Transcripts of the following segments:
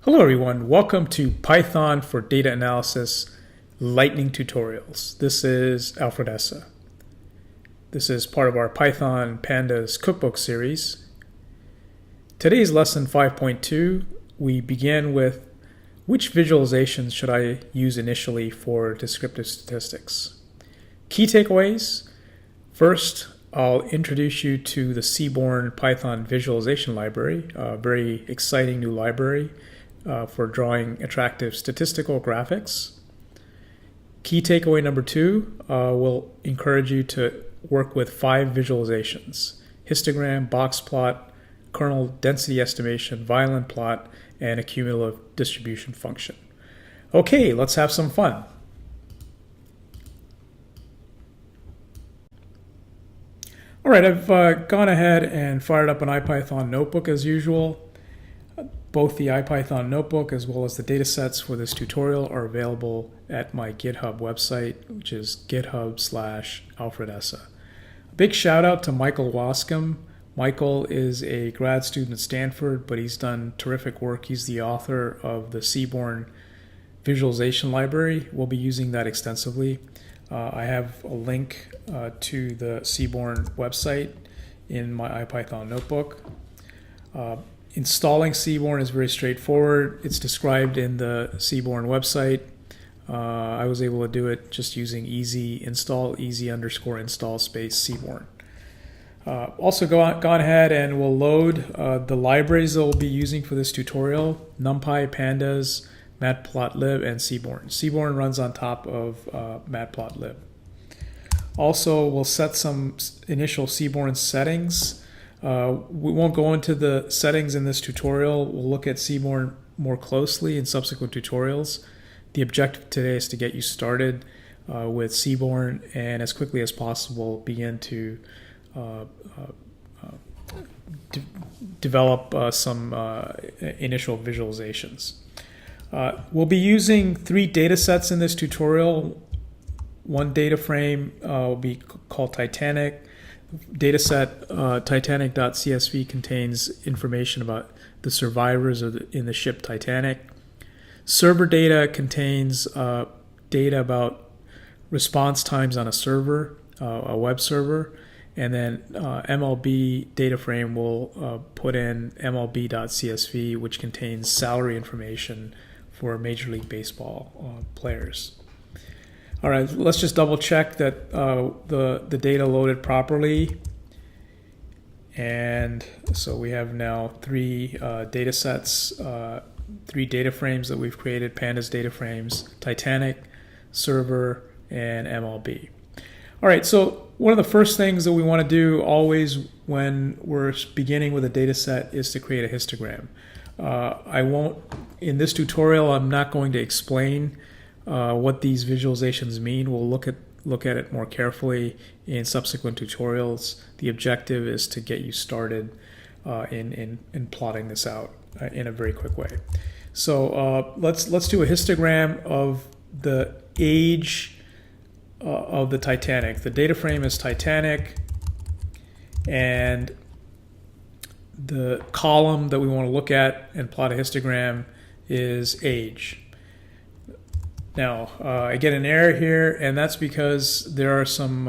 Hello everyone, welcome to Python for Data Analysis Lightning Tutorials. This is Alfred Essa. This is part of our Python Pandas cookbook series. Today's lesson 5.2, we begin with which visualizations should I use initially for descriptive statistics. Key takeaways. First, I'll introduce you to the Seaborn Python Visualization Library, a very exciting new library for drawing attractive statistical graphics. Key takeaway number 2, will encourage you to work with 5 visualizations: histogram, box plot, kernel density estimation, violin plot, and a cumulative distribution function. Okay, let's have some fun. All right, I've gone ahead and fired up an IPython notebook as usual. Both the IPython notebook as well as the datasets for this tutorial are available at my GitHub website, which is github/alfredessa. A big shout out to Michael Wascom. Michael is a grad student at Stanford, but he's done terrific work. He's the author of the Seaborn Visualization Library. We'll be using that extensively. I have a link to the Seaborn website in my IPython notebook. Installing Seaborn is very straightforward. It's described in the Seaborn website. I was able to do it just using easy _install space Seaborn. Also gone ahead and we'll load the libraries that we'll be using for this tutorial: NumPy, Pandas, Matplotlib, and Seaborn. Seaborn runs on top of Matplotlib. Also, we'll set some initial Seaborn settings. We won't go into the settings in this tutorial. We'll look at Seaborn more closely in subsequent tutorials. The objective today is to get you started with Seaborn and as quickly as possible begin to develop some initial visualizations. We'll be using 3 data sets in this tutorial. One data frame will be called Titanic. Dataset Titanic.csv contains information about the survivors in the ship Titanic. Server data contains data about response times on a server, a web server, and then MLB data frame will put in MLB.csv, which contains salary information for Major League Baseball players. All right, let's just double check that the data loaded properly. And so we have now 3 data sets, 3 data frames that we've created: Pandas data frames, Titanic, server, and MLB. All right, so one of the first things that we want to do always when we're beginning with a data set is to create a histogram. In this tutorial, I'm not going to explain what these visualizations mean. We'll look at it more carefully in subsequent tutorials. The objective is to get you started in plotting this out in a very quick way. So let's do a histogram of the age of the Titanic. The data frame is Titanic, and the column that we want to look at and plot a histogram is age. Now, I get an error here, and that's because there are some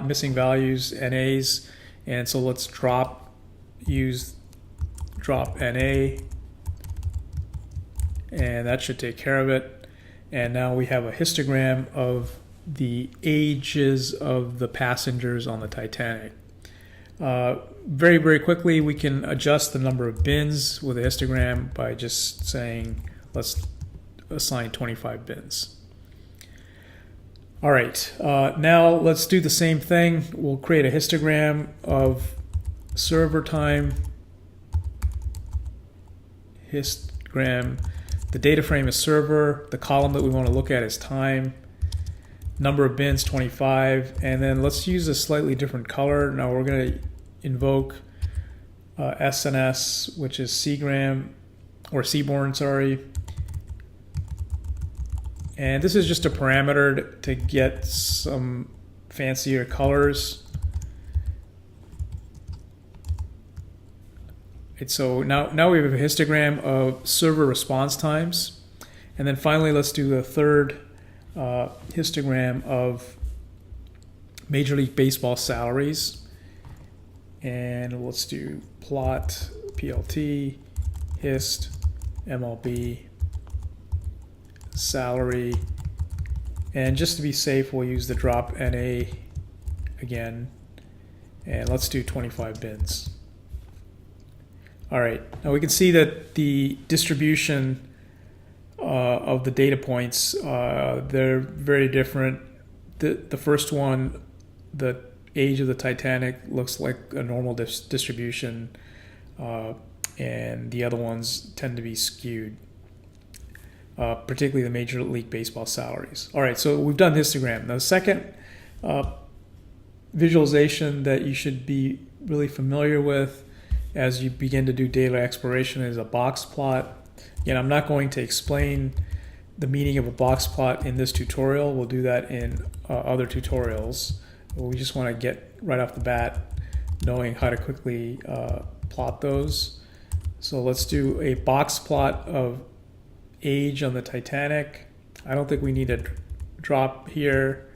missing values, NAs, and so let's drop NA, and that should take care of it. And now we have a histogram of the ages of the passengers on the Titanic. Very, very quickly, we can adjust the number of bins with a histogram by just saying, let's assign 25 bins. All right, now let's do the same thing. We'll create a histogram of server time. Histogram. The data frame is server. The column that we want to look at is time. Number of bins, 25. And then let's use a slightly different color. Now we're going to invoke SNS, which is Seaborn, sorry. And this is just a parameter to get some fancier colors. And so now we have a histogram of server response times. And then finally, let's do the third histogram of Major League Baseball salaries. And let's do plot, PLT, hist, MLB, salary. And just to be safe, we'll use the drop NA again. And let's do 25 bins. All right, now we can see that the distribution of the data points, they're very different. The first one, the age of the Titanic, looks like a normal distribution, and the other ones tend to be skewed, particularly the Major League Baseball salaries. All right, so we've done histogram. Now the second visualization that you should be really familiar with as you begin to do data exploration is a box plot. Again, I'm not going to explain the meaning of a box plot in this tutorial. We'll do that in other tutorials. We just want to get right off the bat knowing how to quickly plot those. So let's do a box plot of age on the Titanic. I don't think we need a drop here.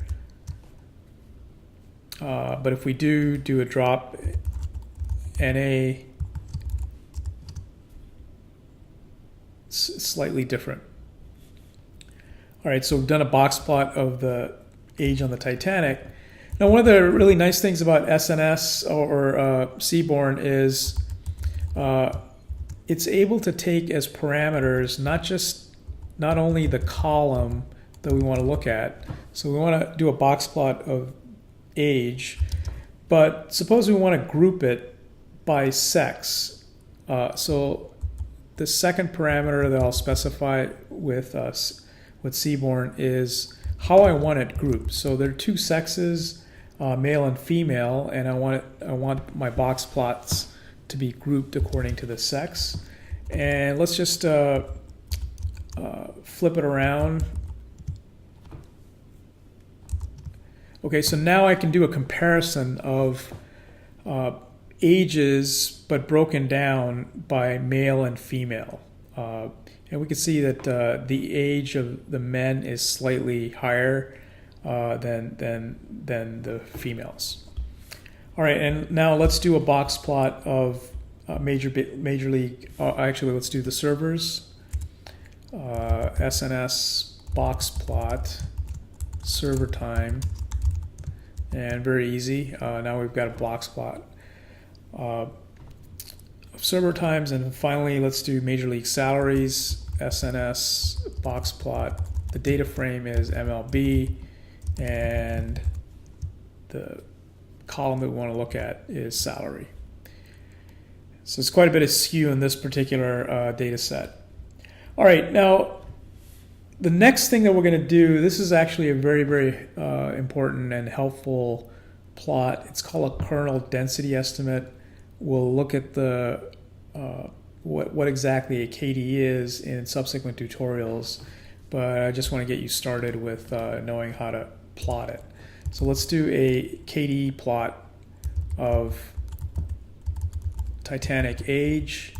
But if we do a drop NA, it's slightly different. All right, so we've done a box plot of the age on the Titanic. Now, one of the really nice things about SNS or Seaborn is it's able to take as parameters not only the column that we want to look at. So we want to do a box plot of age, but suppose we want to group it by sex. So the second parameter that I'll specify with Seaborn is how I want it grouped. So there are two sexes, male and female, and I want my box plots to be grouped according to the sex. And let's just flip it around. Okay, so now I can do a comparison of ages, but broken down by male and female. And we can see that the age of the men is slightly higher than the females. All right, and now let's do a box plot of Major League. Actually, let's do the servers. SNS box plot, server time, and very easy. Now we've got a box plot of server times, and finally let's do Major League salaries, SNS box plot. The data frame is MLB, and the column that we want to look at is salary. So it's quite a bit of skew in this particular data set. All right, now the next thing that we're going to do, this is actually a very, very important and helpful plot. It's called a kernel density estimate. We'll look at the what exactly a KD is in subsequent tutorials, but I just want to get you started with knowing how to plot it. So let's do a KD plot of Titanic age,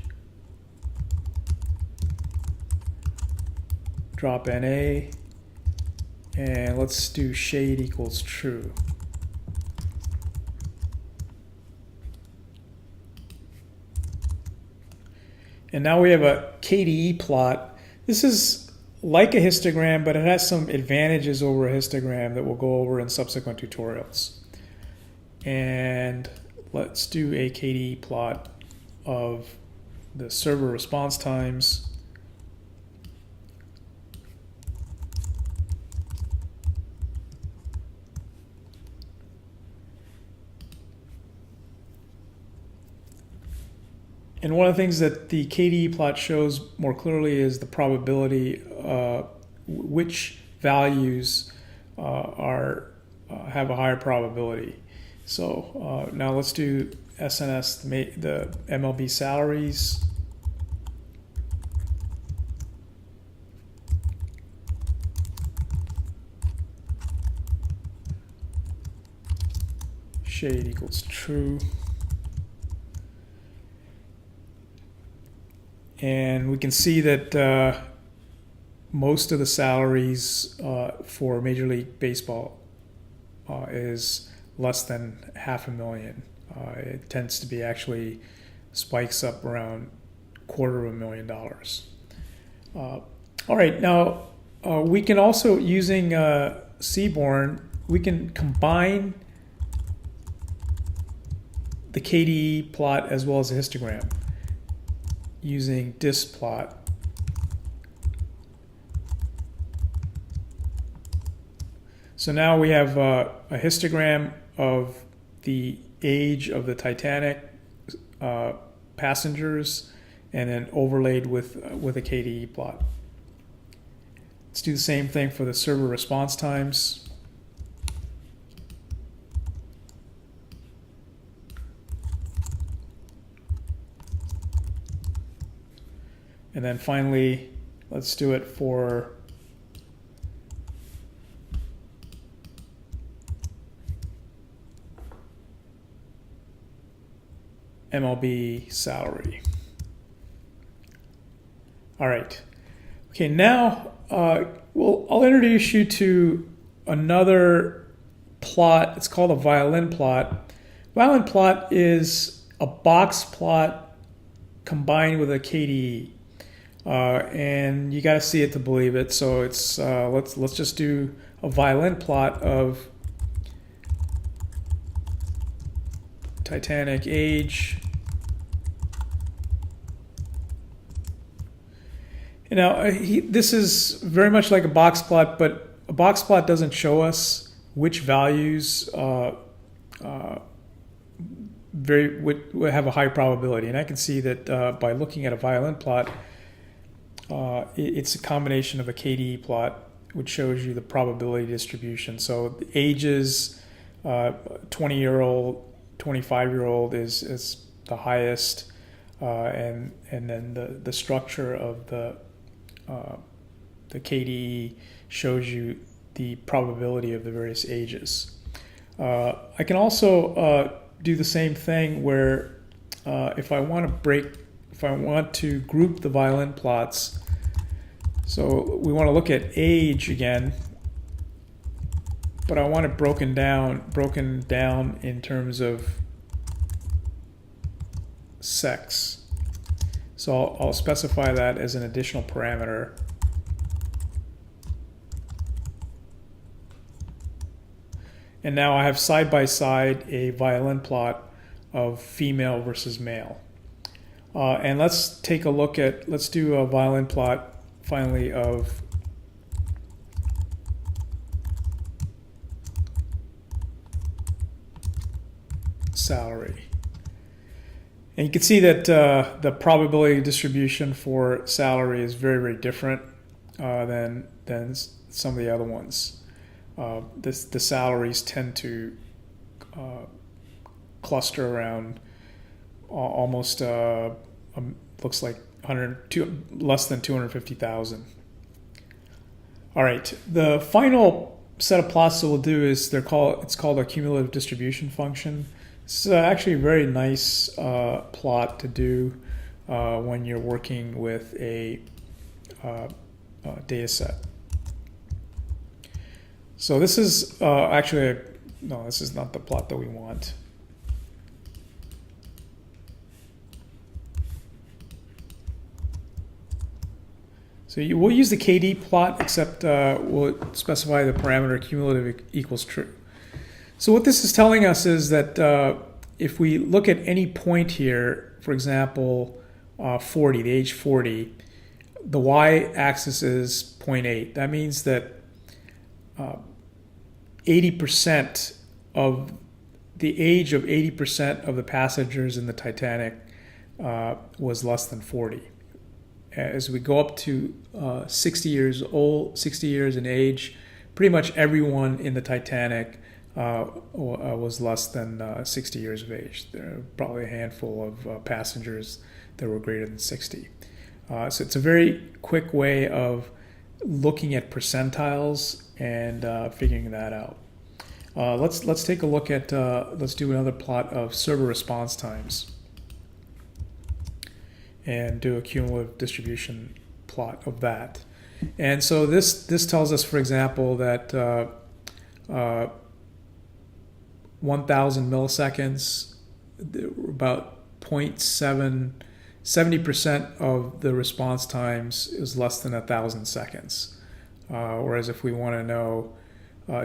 drop NA, and let's do shade equals true. And now we have a KDE plot. This is like a histogram, but it has some advantages over a histogram that we'll go over in subsequent tutorials. And let's do a KDE plot of the server response times. And one of the things that the KDE plot shows more clearly is the probability, which values have a higher probability. So now let's do SNS, the MLB salaries. Shade equals true. And we can see that most of the salaries for Major League Baseball is less than $500,000. It tends to be actually spikes up around $250,000. All right, now we can also, using Seaborn, we can combine the KDE plot as well as a histogram using dist plot. So now we have a histogram of the age of the Titanic passengers, and then overlaid with a KDE plot. Let's do the same thing for the server response times. And then finally, let's do it for MLB salary. All right. Okay, now I'll introduce you to another plot. It's called a violin plot. Violin plot is a box plot combined with a KDE. And you got to see it to believe it. So it's let's just do a violin plot of Titanic age. You know, this is very much like a box plot, but a box plot doesn't show us which values have a high probability. And I can see that by looking at a violin plot, it's a combination of a KDE plot, which shows you the probability distribution. So the ages, 20-year-old, 25-year-old is the highest, and then the structure of the KDE shows you the probability of the various ages. I can also do the same thing where if I want to group the violin plots, so we want to look at age again, but I want it broken down in terms of sex. So I'll specify that as an additional parameter. And now I have side by side a violin plot of female versus male. And let's take a look at, let's do a violin plot finally of salary. And you can see that the probability distribution for salary is very, very different than some of the other ones. The salaries tend to cluster around almost looks like less than 250,000. All right, the final set of plots that we'll do is it's called a cumulative distribution function. It's actually a very nice plot to do when you're working with a data set. So this is actually no, this is not the plot that we want. So we'll use the KD plot, except we'll specify the parameter cumulative equals true. So what this is telling us is that if we look at any point here, for example, 40, the age 40, the y-axis is 0.8. That means that 80% of the age of 80% of the passengers in the Titanic was less than 40. As we go up to 60 years old, 60 years in age, pretty much everyone in the Titanic was less than 60 years of age. There are probably a handful of passengers that were greater than 60. So it's a very quick way of looking at percentiles and figuring that out. Let's take a look at, let's do another plot of server response times. and do a cumulative distribution plot of that. And so this tells us, for example, that 1,000 milliseconds, about 70% of the response times is less than 1,000 seconds. Whereas if we want to know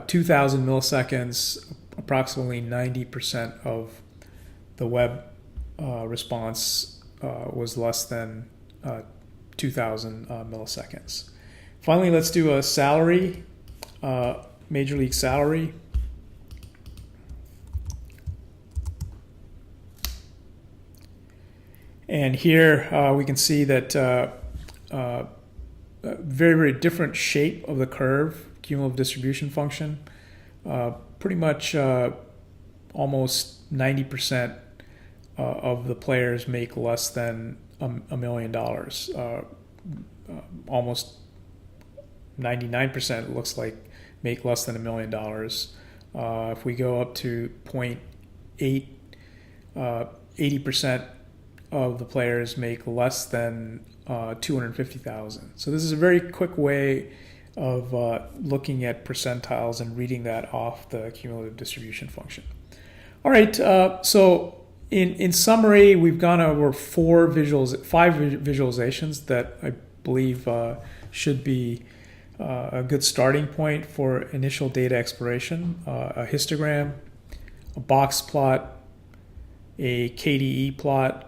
2,000 milliseconds, approximately 90% of the web response was less than 2,000 milliseconds. Finally, let's do a salary, Major League salary. And here we can see that very, very different shape of the curve, cumulative distribution function. Pretty much almost 90% of the players make less than $1 million. Almost 99% looks like make less than $1 million. If we go up to 0.8, 80% of the players make less than 250,000. So this is a very quick way of looking at percentiles and reading that off the cumulative distribution function. All right, so in summary, we've gone over five visualizations that I believe should be a good starting point for initial data exploration. A histogram, a box plot, a KDE plot,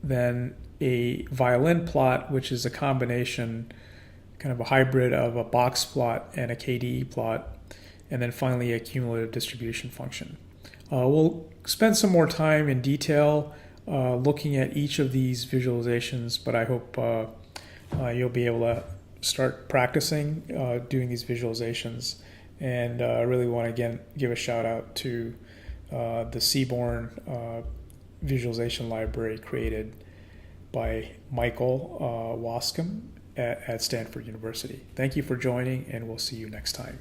then a violin plot, which is a combination, kind of a hybrid of a box plot and a KDE plot, and then finally a cumulative distribution function. We'll spend some more time in detail looking at each of these visualizations, but I hope you'll be able to start practicing doing these visualizations. And I really want to again give a shout out to the Seaborn visualization library created by Michael Wascom at Stanford University. Thank you for joining, and we'll see you next time.